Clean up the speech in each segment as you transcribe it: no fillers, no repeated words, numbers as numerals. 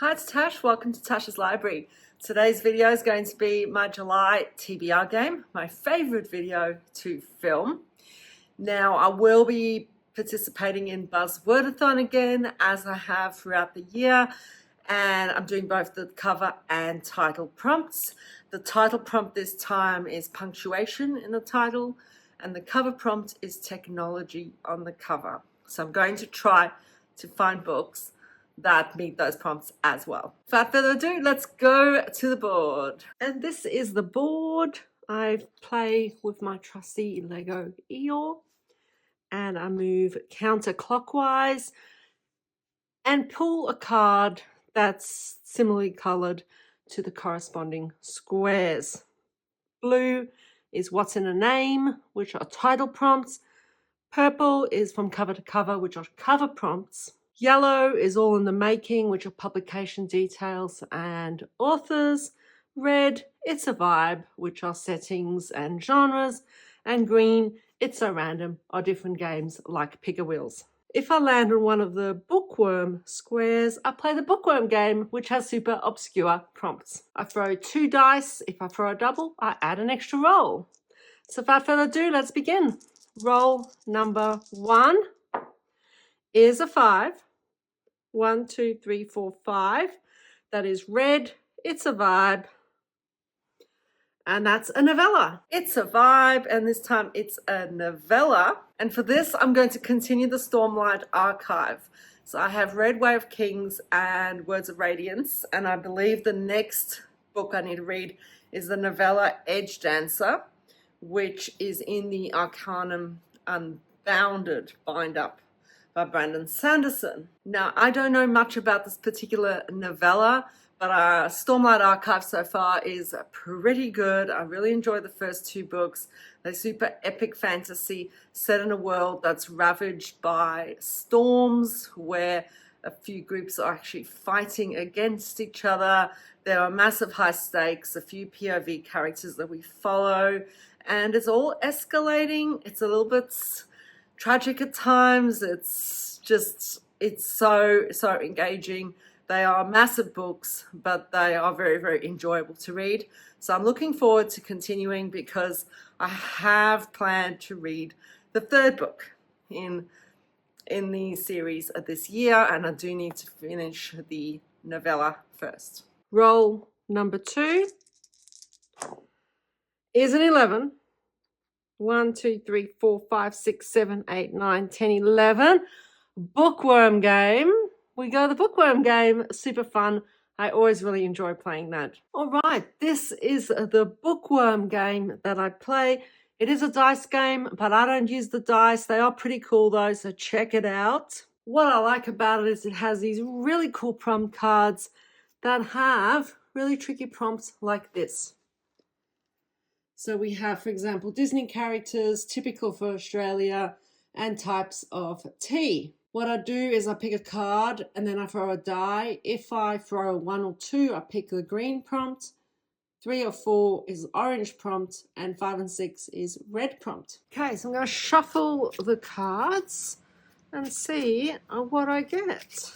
Hi, it's Tash. Welcome to Tash's Library. Today's video is going to be my July TBR game, my favorite video to film. Now, I will be participating in Buzzwordathon again, as I have throughout the year, and I'm doing both the cover and title prompts. The title prompt this time is punctuation in the title, and the cover prompt is technology on the cover. So I'm going to try to find books that meet those prompts as well. Without further ado, let's go to the board. And this is the board. I play with my trusty Lego Eeyore, and I move counterclockwise and pull a card that's similarly colored to the corresponding squares. Blue is what's in a name, which are title prompts. Purple is from cover to cover, which are cover prompts. Yellow is all in the making, which are publication details and authors. Red, it's a vibe, which are settings and genres. And green, it's a random or different games like Pick-a-Wheels. If I land on one of the bookworm squares, I play the bookworm game, which has super obscure prompts. I throw 2 dice. If I throw a double, I add an extra roll. So without further ado, let's begin. Roll number 1 is a 5. 1, 2, 3, 4, 5. That is red. It's a vibe. And that's a novella. It's a vibe, and this time it's a novella. And for this, I'm going to continue the Stormlight archive. So I have Red Way of Kings and Words of Radiance, and I believe the next book I need to read is the novella Edge Dancer, which is in the Arcanum Unbounded bind-up by Brandon Sanderson. Now, I don't know much about this particular novella, but Stormlight Archive so far is pretty good. I really enjoy the first 2 books. They're super epic fantasy set in a world that's ravaged by storms, where a few groups are actually fighting against each other. There are massive high stakes, a few POV characters that we follow, and it's all escalating. It's a little bit tragic at times. It's so engaging. They are massive books, but they are very, very enjoyable to read. So I'm looking forward to continuing, because I have planned to read the 3rd book in the series of this year, and I do need to finish the novella first. Roll number 2 is an 11. 1, 2, 3, 4, 5, 6, 7, 8, 9, 10, 11. Bookworm game. We go the bookworm game. Super fun. I always really enjoy playing that. All right, this is the bookworm game that I play. It is a dice game, but I don't use the dice. They are pretty cool though, so check it out. What I like about it is it has these really cool prompt cards that have really tricky prompts like this. So we have, for example, Disney characters, typical for Australia, and types of tea. What I do is I pick a card and then I throw a die. If I throw 1 or 2, I pick the green prompt. 3 or 4 is orange prompt, and 5 and 6 is red prompt. Okay, so I'm going to shuffle the cards and see what I get.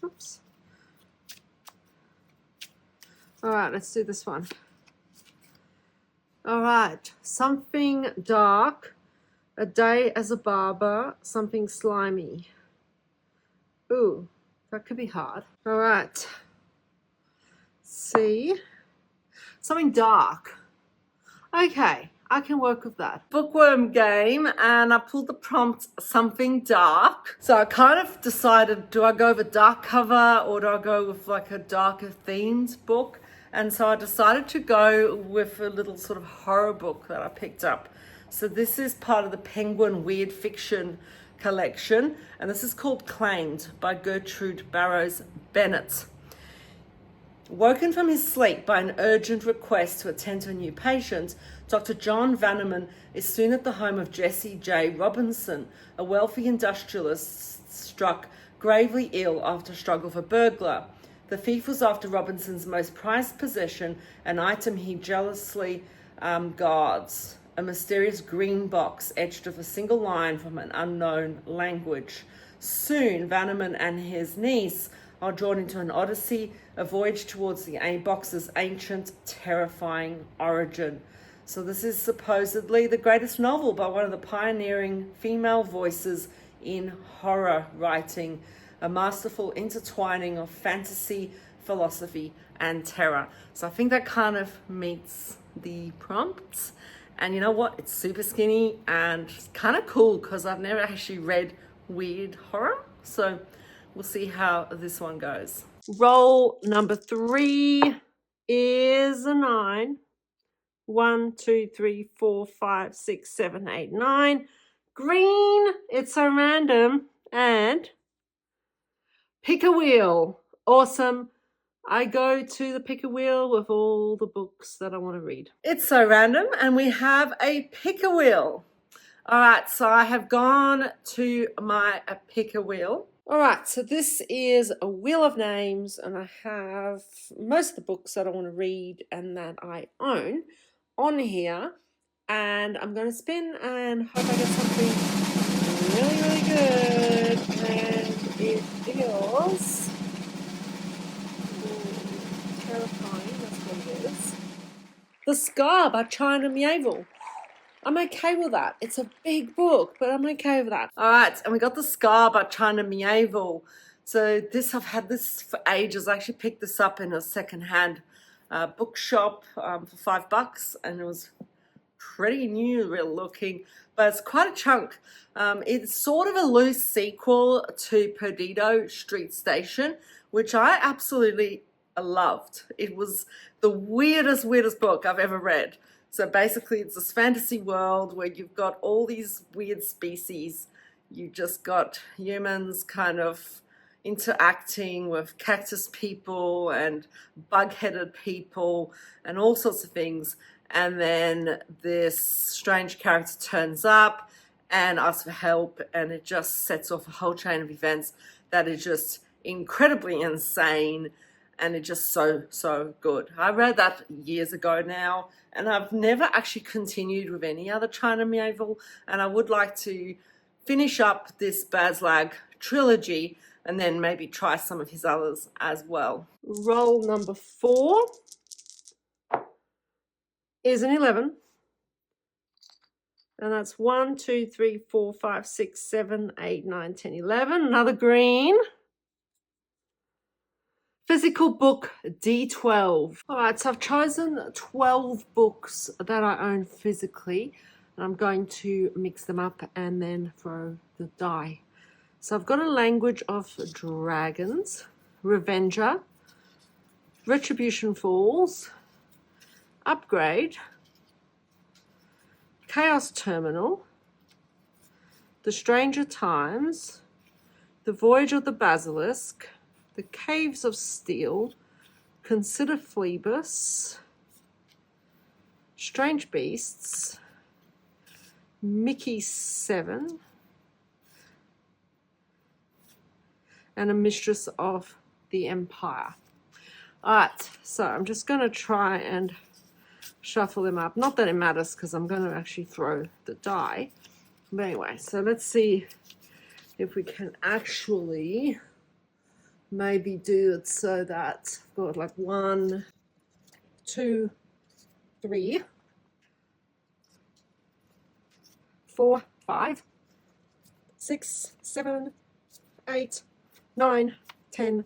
Oops. All right, let's do this one. All right, something dark, a day as a barber, something slimy. Ooh, that could be hard. All right, see, something dark. Okay, I can work with that. Bookworm game, and I pulled the prompt something dark. So I kind of decided, do I go with dark cover or do I go with like a darker themed book? And so I decided to go with a little sort of horror book that I picked up. So this is part of the Penguin Weird Fiction collection, and this is called Claimed by Gertrude Barrows Bennett. Woken from his sleep by an urgent request to attend to a new patient, Dr. John Vanneman is soon at the home of Jesse J. Robinson, a wealthy industrialist struck gravely ill after a struggle for burglar. The thief was after Robinson's most prized possession, an item he jealously guards. a mysterious green box etched with a single line from an unknown language. Soon, Vanneman and his niece are drawn into an odyssey, a voyage towards the box's ancient, terrifying origin. So this is supposedly the greatest novel by one of the pioneering female voices in horror writing, a masterful intertwining of fantasy, philosophy, and terror. So I think that kind of meets the prompts. And you know what? It's super skinny and kind of cool because I've never actually read weird horror. So we'll see how this one goes. Roll number 3 is a 9. 1, 2, 3, 4, 5, 6, 7, 8, 9. Green. It's so random. And pick a wheel. Awesome. I go to the pick a wheel with all the books that I want to read. It's so random, and we have a pick a wheel. All right, so I have gone to my pick a wheel. All right, so this is a wheel of names, and I have most of the books that I want to read and that I own on here. And I'm going to spin and hope I get something really, really good. And it feels terrifying, that's what it is. The Scar by China Miéville. I'm okay with that. It's a big book, but I'm okay with that. All right, and we got The Scar by China Miéville. So I've had this for ages. I actually picked this up in a secondhand bookshop for $5, and it was pretty new real looking, but it's quite a chunk. It's sort of a loose sequel to Perdido Street Station, which I absolutely loved. It was the weirdest book I've ever read. So basically it's this fantasy world where you've got all these weird species. You just got humans kind of interacting with cactus people and bug-headed people and all sorts of things. And then this strange character turns up and asks for help, and it just sets off a whole chain of events that is just incredibly insane, and it's just so good. I read that years ago now, and I've never actually continued with any other China Miéville, and I would like to finish up this Baslag trilogy and then maybe try some of his others as well. Roll number 4 is an 11. And that's 1, 2, 3, 4, 5, 6, 7, 8, 9, 10, 11. Another green. Physical book D12. All right, so I've chosen 12 books that I own physically, and I'm going to mix them up and then throw the die. So I've got A Language of Dragons, Revenger, Retribution Falls, Upgrade, Chaos Terminal, The Stranger Times, The Voyage of the Basilisk, The Caves of Steel, Consider Phoebus, Strange Beasts, Mickey 7, and A Mistress of the Empire. All right, so I'm just going to try and shuffle them up. Not that it matters because I'm going to actually throw the die. But anyway, so let's see if we can actually maybe do it so that I've got like 1, 2, 3, 4, 5, 6, 7, 8, 9, 10,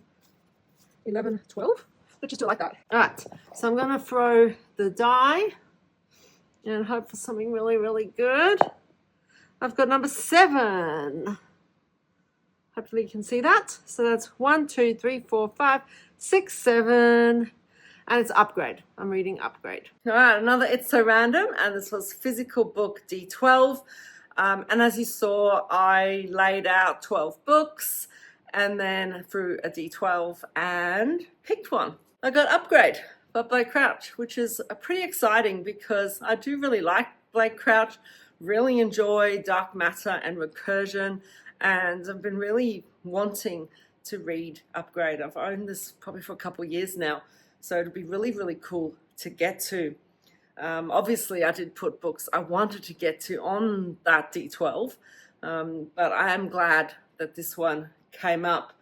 11, 12. Let's just do it like that. All right, so I'm going to throw the die and hope for something really, really good. I've got number 7. Hopefully you can see that. So that's 1, 2, 3, 4, 5, 6, 7. And it's Upgrade. I'm reading Upgrade. All right, another It's So Random. And this was Physical Book D12. And as you saw, I laid out 12 books and then threw a D12 and picked one. I got Upgrade by Blake Crouch, which is pretty exciting because I do really like Blake Crouch, really enjoy dark matter and recursion, and I've been really wanting to read Upgrade. I've owned this probably for a couple of years now, so it'll be really, really cool to get to. Obviously, I did put books I wanted to get to on that D12, but I am glad that this one came up.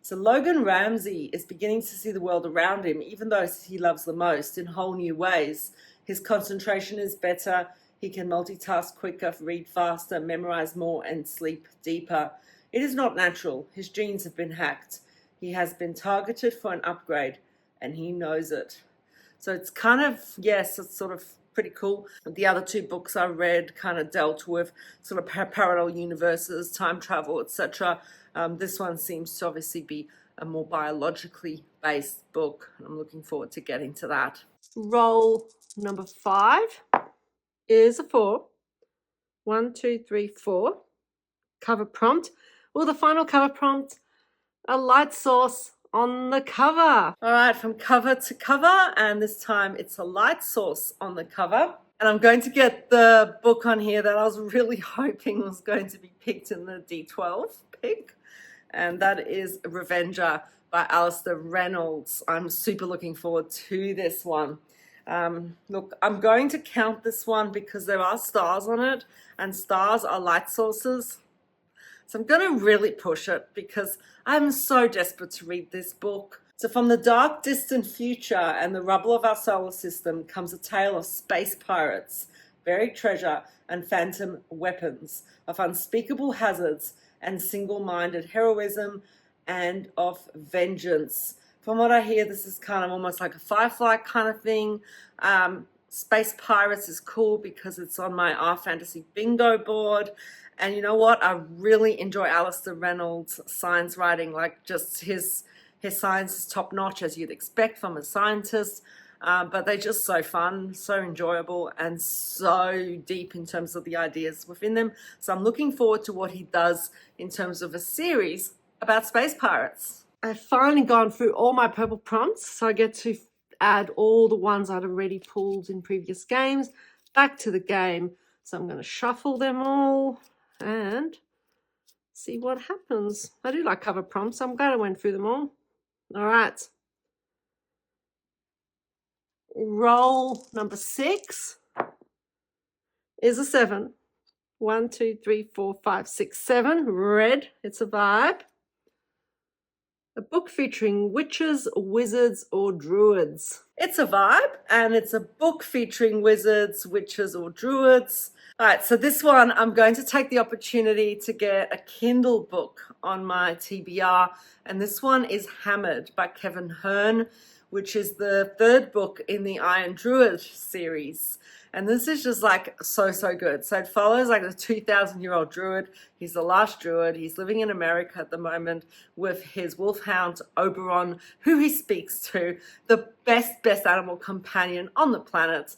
So Logan Ramsay is beginning to see the world around him, even those he loves the most, in whole new ways. His concentration is better. He can multitask quicker, read faster, memorize more, and sleep deeper. It is not natural. His genes have been hacked. He has been targeted for an upgrade, and he knows it. So it's kind of, yes, it's sort of pretty cool. The other two books I read kind of dealt with sort of parallel universes, time travel, etc. This one seems to obviously be a more biologically based book. I'm looking forward to getting to that. Roll number 5 is a 4. 1, 2, 3, 4. Cover prompt. Well, the final cover prompt, a light source on the cover. All right, from cover to cover, and this time it's a light source on the cover. And I'm going to get the book on here that I was really hoping was going to be picked in the D12 pick, and that is Revenger by Alistair Reynolds. I'm super looking forward to this one. Look, I'm going to count this one because there are stars on it, and stars are light sources. So I'm going to really push it because I'm so desperate to read this book. So from the dark, distant future and the rubble of our solar system comes a tale of space pirates, buried treasure, and phantom weapons, of unspeakable hazards and single-minded heroism and of vengeance. From what I hear, this is kind of almost like a Firefly kind of thing. Space Pirates is cool because it's on my R Fantasy bingo board. And you know what? I really enjoy Alistair Reynolds' science writing. Like, just his science is top notch, as you'd expect from a scientist. But they're just so fun, so enjoyable, and so deep in terms of the ideas within them. So I'm looking forward to what he does in terms of a series about space pirates. I've finally gone through all my purple prompts, so I get to add all the ones I'd already pulled in previous games back to the game. So I'm going to shuffle them all and see what happens. I do like cover prompts. I'm glad I went through them all. All right. Roll number 6 is a 7. 1, 2, 3, 4, 5, 6, 7. Red. It's a vibe. A book featuring witches, wizards, or druids. It's a vibe, and it's a book featuring wizards, witches, or druids. All right, so this one, I'm going to take the opportunity to get a Kindle book on my TBR, and this one is Hammered by Kevin Hearn, which is the 3rd book in the Iron Druid series. And this is just like so good. So it follows like a 2,000-year-old druid. He's the last druid. He's living in America at the moment with his wolfhound Oberon, who he speaks to, the best animal companion on the planet.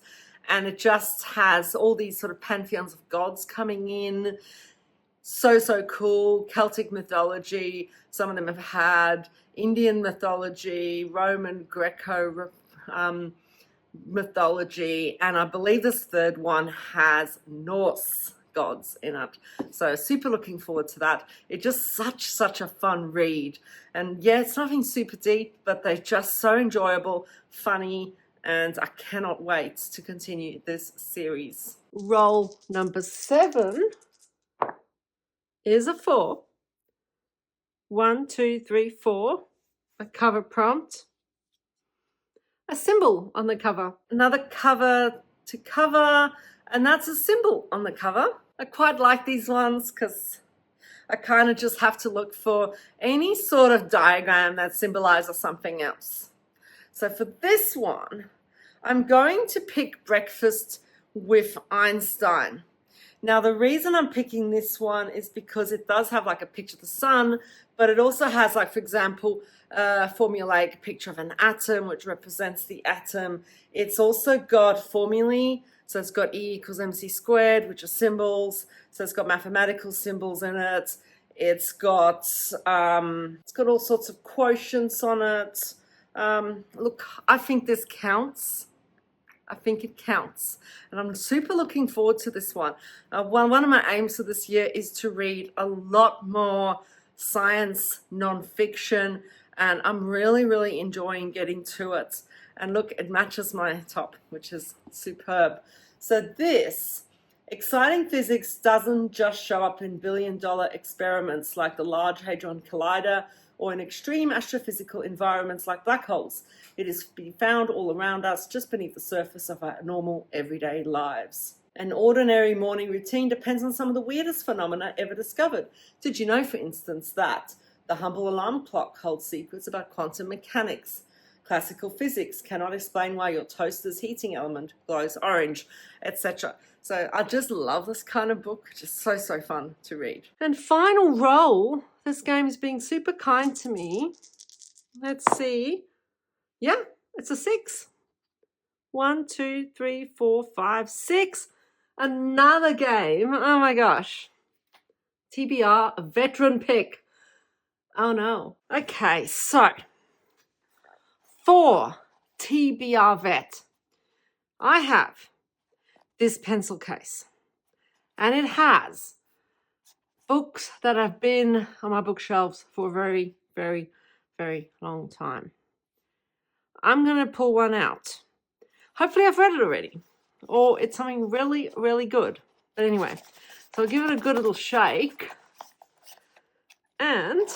And it just has all these sort of pantheons of gods coming in. So cool. Celtic mythology. Some of them have had Indian mythology, Roman, Greco mythology, and I believe this 3rd one has Norse gods in it. So super looking forward to that. It's just such a fun read. And yeah, it's nothing super deep, but they're just so enjoyable, funny, and I cannot wait to continue this series. Roll number 7 is a 4. 1, 2, 3, 4. A cover prompt. A symbol on the cover. Another cover to cover, and that's a symbol on the cover. I quite like these ones because I kind of just have to look for any sort of diagram that symbolizes something else. So for this one, I'm going to pick Breakfast with Einstein. Now, the reason I'm picking this one is because it does have like a picture of the sun, but it also has, like, for example, a formulaic picture of an atom, which represents the atom. It's also got formulae. So it's got E equals mc squared, which are symbols. So it's got mathematical symbols in it. It's got all sorts of quotients on it. Look, I think this counts. I think it counts. And I'm super looking forward to this one. One of my aims for this year is to read a lot more science nonfiction, and I'm really enjoying getting to it. And look, it matches my top, which is superb. So this exciting physics doesn't just show up in billion-dollar experiments like the Large Hadron Collider or in extreme astrophysical environments like black holes. It is to be found all around us, just beneath the surface of our normal everyday lives. An ordinary morning routine depends on some of the weirdest phenomena ever discovered. Did you know, for instance, that the humble alarm clock holds secrets about quantum mechanics? Classical physics cannot explain why your toaster's heating element glows orange, etc. So I just love this kind of book. Just so fun to read. And final roll. This game is being super kind to me. Let's see. Yeah, it's a 6. 1, 2, 3, 4, 5, 6. Another game. Oh my gosh. TBR, a veteran pick. Oh no. Okay, so for TBR Vet, I have this pencil case, and it has books that have been on my bookshelves for a very, very, very long time. I'm going to pull one out. Hopefully I've read it already, or it's something really, really good. But anyway, so I'll give it a good little shake. And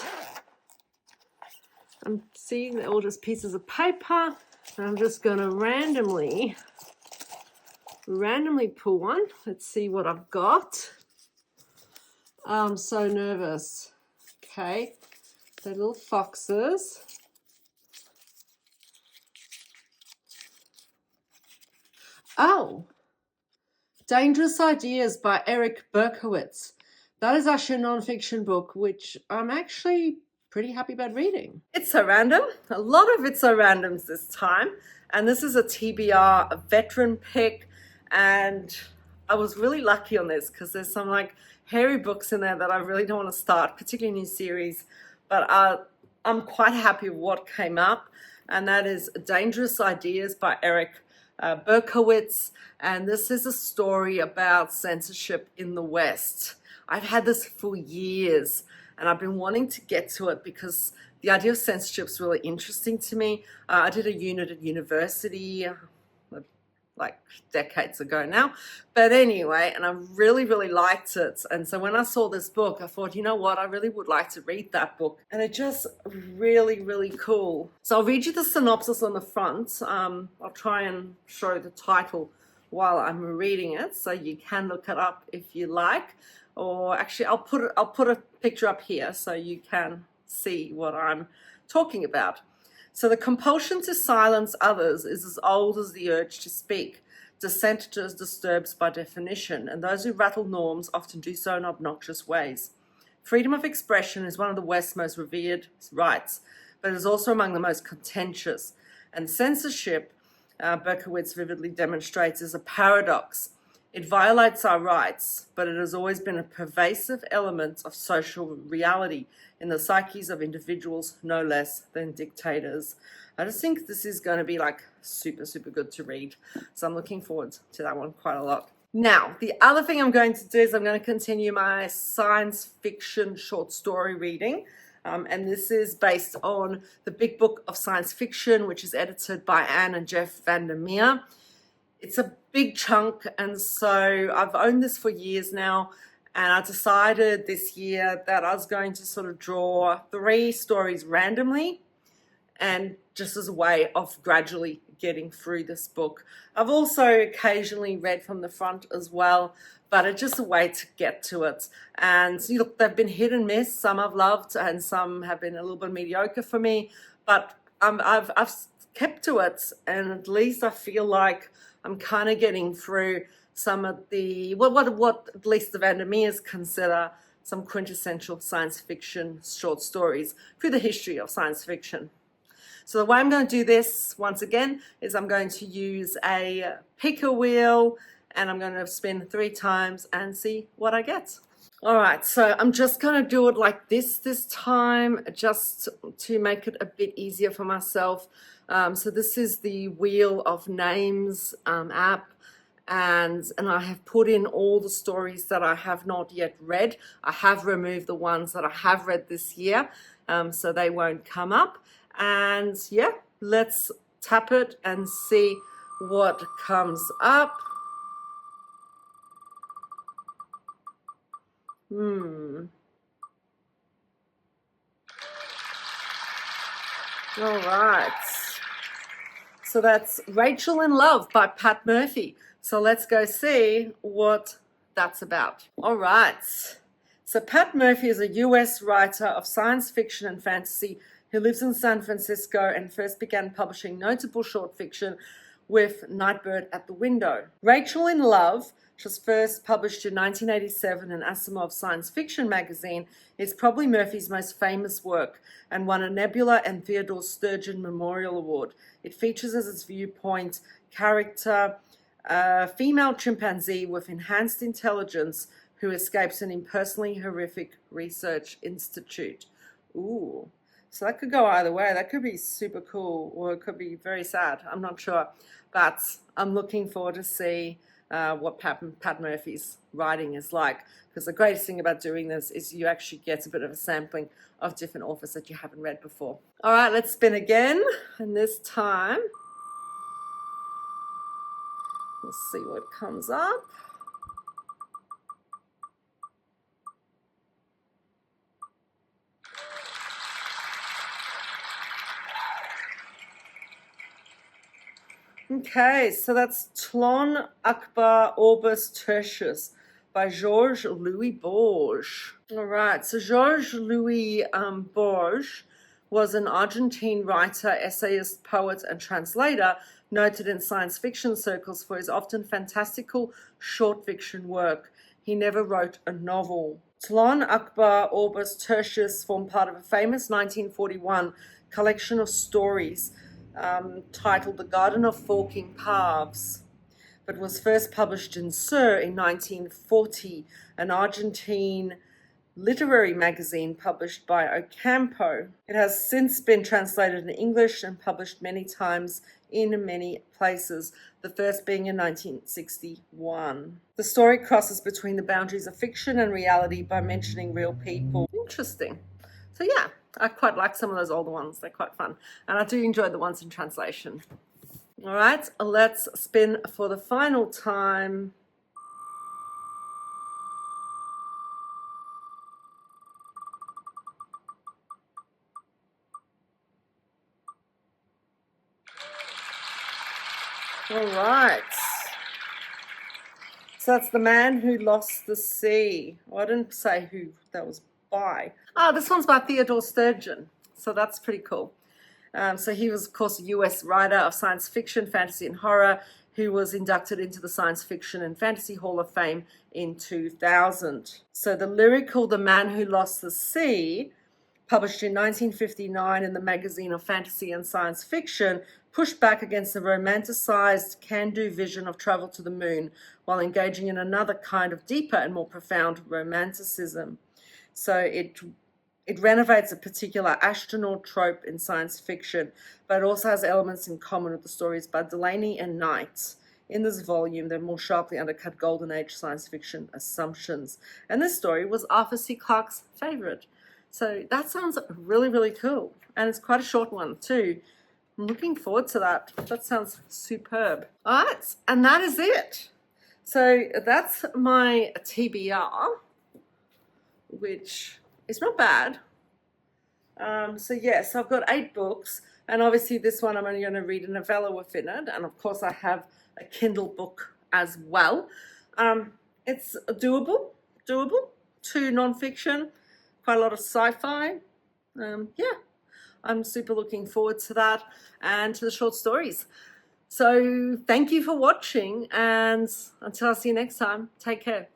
I'm seeing they're all just pieces of paper. And I'm just going to randomly pull one. Let's see what I've got. I'm so nervous. Okay, they're little foxes. Oh, Dangerous Ideas by Eric Berkowitz. That is actually a non-fiction book, which I'm actually pretty happy about reading. It's so random. A lot of it's so randoms this time. And this is a TBR, a veteran pick. And I was really lucky on this because there's some like hairy books in there that I really don't want to start, particularly new series. But I'm quite happy with what came up. And that is Dangerous Ideas by Eric Berkowitz. And this is a story about censorship in the West. I've had this for years, and I've been wanting to get to it because the idea of censorship is really interesting to me. I did a unit at university like decades ago now, but anyway, and I really, really liked it. And so when I saw this book, I thought, you know what, I really would like to read that book. And it's just really, really cool. So I'll read you the synopsis on the front. I'll try and show the title while I'm reading it, so you can look it up if you like. Or actually, I'll put a picture up here so you can see what I'm talking about. So the compulsion to silence others is as old as the urge to speak. Dissent just disturbs by definition, and those who rattle norms often do so in obnoxious ways. Freedom of expression is one of the West's most revered rights, but it is also among the most contentious. And censorship, Berkowitz vividly demonstrates, is a paradox. It violates our rights, but it has always been a pervasive element of social reality in the psyches of individuals no less than dictators. I just think this is going to be like super, super good to read. So I'm looking forward to that one quite a lot. Now, the other thing I'm going to do is I'm going to continue my science fiction short story reading. And this is based on the Big Book of Science Fiction, which is edited by Anne and Jeff Vandermeer. It's a big chunk, and so I've owned this for years now, and I decided this year that I was going to sort of draw 3 stories randomly, and just as a way of gradually getting through this book. I've also occasionally read from the front as well, but it's just a way to get to it. And look, they've been hit and miss. Some I've loved, and some have been a little bit mediocre for me, but I've kept to it, and at least I feel like I'm kind of getting through some of the, what at least the Vandermeers consider some quintessential science fiction short stories through the history of science fiction. So the way I'm going to do this, once again, is I'm going to use a picker wheel, and I'm going to spin 3 times and see what I get. All right, so I'm just going to do it like this time, just to make it a bit easier for myself. So this is the Wheel of Names app, and I have put in all the stories that I have not yet read. I have removed the ones that I have read this year, so they won't come up. And yeah, let's tap it and see what comes up. All right. So that's Rachel in Love by Pat Murphy. So let's go see what that's about. All right. So Pat Murphy is a US writer of science fiction and fantasy who lives in San Francisco and first began publishing notable short fiction with Nightbird at the Window. Rachel in Love, which was first published in 1987 in Asimov's science fiction magazine, is probably Murphy's most famous work and won a Nebula and Theodore Sturgeon Memorial Award. It features as its viewpoint character a female chimpanzee with enhanced intelligence who escapes an impersonally horrific research institute. Ooh. So that could go either way. That could be super cool, or it could be very sad. I'm not sure. But I'm looking forward to see what Pat Murphy's writing is like. Because the greatest thing about doing this is you actually get a bit of a sampling of different authors that you haven't read before. All right, let's spin again. And this time, we'll see what comes up. Okay, so that's Tlon Akbar Orbis Tertius by Georges Louis Borges. All right, so Georges Louis Borges was an Argentine writer, essayist, poet, and translator, noted in science fiction circles for his often fantastical short fiction work. He never wrote a novel. Tlon Akbar Orbis Tertius formed part of a famous 1941 collection of stories titled The Garden of Forking Paths, but was first published in Sur in 1940, an Argentine literary magazine published by Ocampo. It has since been translated in English and published many times in many places, the first being in 1961. The story crosses between the boundaries of fiction and reality by mentioning real people. Interesting. So yeah, I quite like some of those older ones. They're quite fun. And I do enjoy the ones in translation. All right, let's spin for the final time. All right. So that's The Man Who Lost the Sea. Well, I didn't say who that was by. This one's by Theodore Sturgeon. So that's pretty cool. So he was, of course, a US writer of science fiction, fantasy, and horror who was inducted into the Science Fiction and Fantasy Hall of Fame in 2000. So the lyrical The Man Who Lost the Sea, published in 1959 in the magazine of fantasy and science fiction, pushed back against the romanticized can-do vision of travel to the moon while engaging in another kind of deeper and more profound romanticism. So it renovates a particular astronaut trope in science fiction, but it also has elements in common with the stories by Delaney and Knight. In this volume, they more sharply undercut Golden Age science fiction assumptions. And this story was Arthur C. Clarke's favorite. So that sounds really, really cool. And it's quite a short one too. I'm looking forward to that. That sounds superb. All right, and that is it. So that's my TBR, which is not bad. So yes, I've got 8 books, and obviously this one I'm only going to read a novella within it, and of course I have a Kindle book as well. It's doable, 2 nonfiction, quite a lot of sci-fi. Yeah, I'm super looking forward to that and to the short stories. So thank you for watching, and until I see you next time, take care.